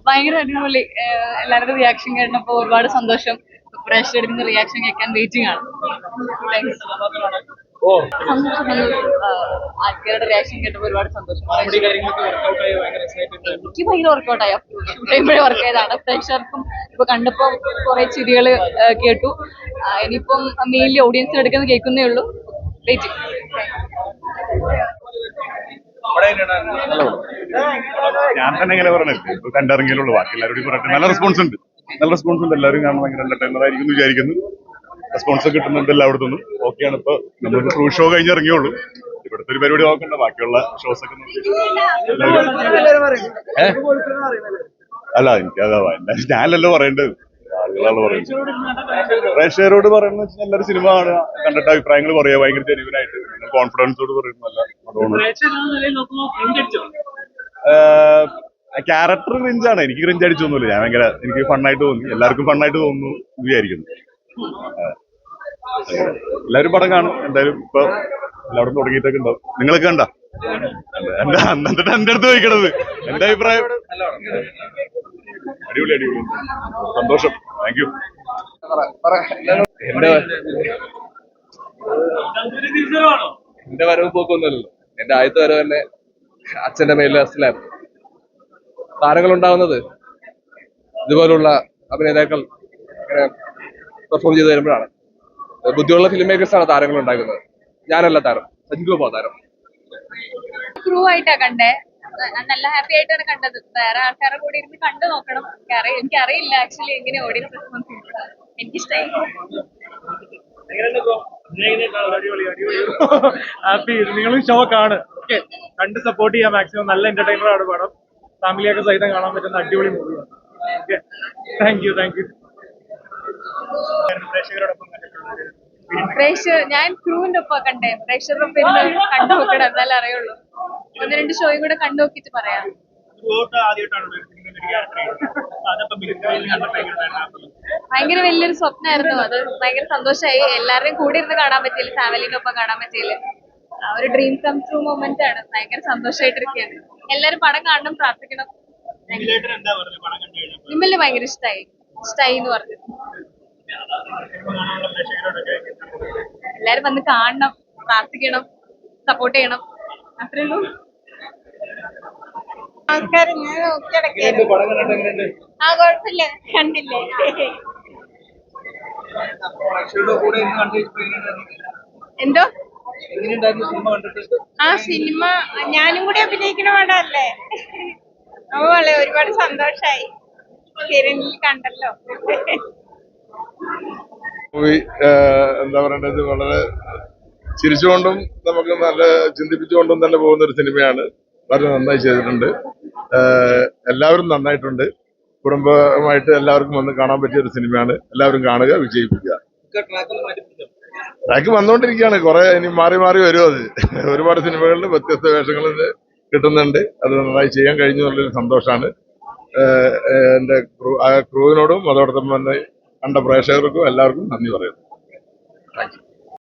ഭയങ്കര അടിപൊളി. എല്ലാവരുടെ റിയാക്ഷൻ കേട്ടപ്പോ ഒരുപാട് സന്തോഷം. പ്രേക്ഷകർ എടുക്കുന്ന റിയാക്ഷൻ കേൾക്കാൻ വെയിറ്റിംഗ് ആണ്. ആൾക്കാരുടെ റിയാക്ഷൻ കേട്ടപ്പോ ഒരുപാട് സന്തോഷം. എനിക്ക് ഭയങ്കര വർക്കൗട്ടായി. ഷൂട്ട് ചെയ്യുമ്പോഴേ വർക്ക് ചെയ്താണ്. പ്രേക്ഷകർക്കും ഇപ്പൊ കണ്ടപ്പോ കുറെ ചിരികള് കേട്ടു. ഇനിയിപ്പം മെയിൻലി ഓഡിയൻസിന് എടുക്കുന്ന കേൾക്കുന്നേ ഉള്ളൂ. വെയിറ്റിംഗ്. ഞാൻ തന്നെ ഇങ്ങനെ പറഞ്ഞിട്ട് കണ്ടിറങ്ങിയുള്ളൂ. ബാക്കി എല്ലാവരോടും പറഞ്ഞിട്ട് നല്ല റെസ്പോൺസ് ഉണ്ട്. എല്ലാവരും കാണാൻ ഭയങ്കര എന്റർടൈനർ ആയിരിക്കും എന്ന് വിചാരിക്കുന്നു. റെസ്പോൺസ് കിട്ടുന്നുണ്ട് എല്ലായിടത്തുനിന്നും. ഓക്കെയാണ്. ഇപ്പൊ നമ്മളിപ്പോ ട്രൂ ഷോ കഴിഞ്ഞിറങ്ങിയുള്ളൂ. ഇവിടുത്തെ ഒരു പരിപാടി നോക്കണ്ട. ബാക്കിയുള്ള ഷോസ് ഒക്കെ അല്ല എനിക്കതാ ഞാനല്ലോ പറയേണ്ടത്. ആളുകളാണ് പറയുന്നത്. പ്രേക്ഷകരോട് പറയുന്നത് വെച്ചാൽ എല്ലാവരും സിനിമ കാണുക, കണ്ടിട്ട് അഭിപ്രായങ്ങൾ പറയുക, ഭയങ്കര ജെന്യുവനായിട്ട് കോൺഫിഡൻസോട് പറയുന്നതല്ല. അതുകൊണ്ട് ക്യാരക്ടർ ക്രിഞ്ചാണ്. എനിക്ക് ക്രിഞ്ച് അടിച്ചൊന്നുമില്ല. ഞാൻ ഭയങ്കര എനിക്ക് ഫണ്ണായിട്ട് തോന്നി. എല്ലാവർക്കും ഫണ്ണായിട്ട് തോന്നുന്നു വിചാരിക്കുന്നു. എല്ലാവരും പടം കാണും എന്തായാലും. ഇപ്പൊ എല്ലാവരും തുടങ്ങിയിട്ടൊക്കെ ഉണ്ടാവും. നിങ്ങളൊക്കെ കണ്ട എന്നിട്ട് എന്റെ അടുത്ത് ചോദിക്കണത് എന്റെ അഭിപ്രായം. അടിപൊളി അടിപൊളി സന്തോഷം. Thank you. എന്റെ വരവ് പോക്കൊന്നുമല്ലോ. എന്റെ ആദ്യത്തെ വരവ് തന്നെ അച്ഛന്റെ മേലിൽ അസിലായിരുന്നു. താരങ്ങൾ ഉണ്ടാവുന്നത് ഇതുപോലുള്ള അഭിനേതാക്കൾ പെർഫോം ചെയ്ത് വരുമ്പോഴാണ്. ബുദ്ധിയുള്ള ഫിലിം മേക്കേഴ്സാണ് താരങ്ങൾ ഉണ്ടാക്കുന്നത്. ഞാനല്ല താരം, സഞ്ജുഗോപാ താരം. ക്രൂ ആയിട്ടാ കണ്ടേ. നല്ല ഹാപ്പി ആയിട്ടാണ് കണ്ടത്. വേറെ ആൾക്കാരെ കൂടി ഇരുന്ന് കണ്ടു നോക്കണം. എനിക്കറിയില്ല ആക്ച്വലി എങ്ങനെ ഓഡിയൻസ് റെസ്പോൺസ് ചെയ്യുന്നത്. എനിക്കിഷ്ടായി. ഹാപ്പി. നിങ്ങളും ഷോ കാണും. ഓക്കെ, കണ്ട് സപ്പോർട്ട് ചെയ്യാം മാക്സിമം. നല്ല എന്റർടൈനർ ആണ് പടം. ഫാമിലിയൊക്കെ സഹിതം കാണാൻ പറ്റുന്ന അടിപൊളി മൂവിയാണ്. Okay, thank you. ഞാൻ ക്രൂവിന്റെ ഒപ്പം കണ്ടേ. പ്രേക്ഷകരൊപ്പം ഇരുന്ന് കണ്ടു നോക്കണം, എന്നാലും അറിയുള്ളൂ. 1-2 ഷോയും കൂടെ കണ്ടു നോക്കിട്ട് പറയാം. ഭയങ്കര വലിയൊരു സ്വപ്നമായിരുന്നു അത്. ഭയങ്കര സന്തോഷമായി. എല്ലാവരുടെയും കൂടി ഇരുന്ന് കാണാൻ പറ്റിയില്ല, ഫാമിലിന്റെ ഒപ്പം കാണാൻ പറ്റിയില്ല. ഒരു ഡ്രീം കം ട്രൂ മൊമെന്റ് ആണ്. ഭയങ്കര സന്തോഷമായിട്ടിരിക്കുകയാണ്. എല്ലാരും പടം കാണണം, പ്രാർത്ഥിക്കണം. നിമ്മല് ഭയങ്കര ഇഷ്ടായി എന്ന് പറഞ്ഞു. എല്ലാരും വന്ന് കാണണം, പ്രാർത്ഥിക്കണം, സപ്പോർട്ട് ചെയ്യണം. അത്രേ ഉള്ളൂ. കുഴപ്പമില്ല, കണ്ടില്ലേ? എന്തോ സിനിമ ഞാനും കൂടി അഭിനയിക്കണ പടമല്ലേ. ഒരുപാട് സന്തോഷായി. കണ്ടല്ലോ. മൂവി എന്താ പറയേണ്ടത്, വളരെ ചിരിച്ചുകൊണ്ടും നമുക്ക് നല്ല ചിന്തിപ്പിച്ചുകൊണ്ടും തന്നെ പോകുന്ന ഒരു സിനിമയാണ്. വളരെ നന്നായി ചെയ്തിട്ടുണ്ട്. എല്ലാവരും നന്നായിട്ടുണ്ട്. കുടുംബമായിട്ട് എല്ലാവർക്കും വന്ന് കാണാൻ പറ്റിയ ഒരു സിനിമയാണ്. എല്ലാവരും കാണുക, വിജയിപ്പിക്കുക. ട്രാക്ക് വന്നുകൊണ്ടിരിക്കുകയാണ്. കുറെ ഇനി മാറി മാറി വരും. അത് ഒരുപാട് സിനിമകളിൽ വ്യത്യസ്ത വേഷങ്ങൾ കിട്ടുന്നുണ്ട്. അത് നന്നായി ചെയ്യാൻ കഴിഞ്ഞു എന്നുള്ളൊരു സന്തോഷമാണ്. എന്റെ ക്രൂവിനോടും അതോടൊപ്പം തന്നെ കണ്ട പ്രേക്ഷകർക്കും എല്ലാവർക്കും നന്ദി പറയുന്നു. Thank you.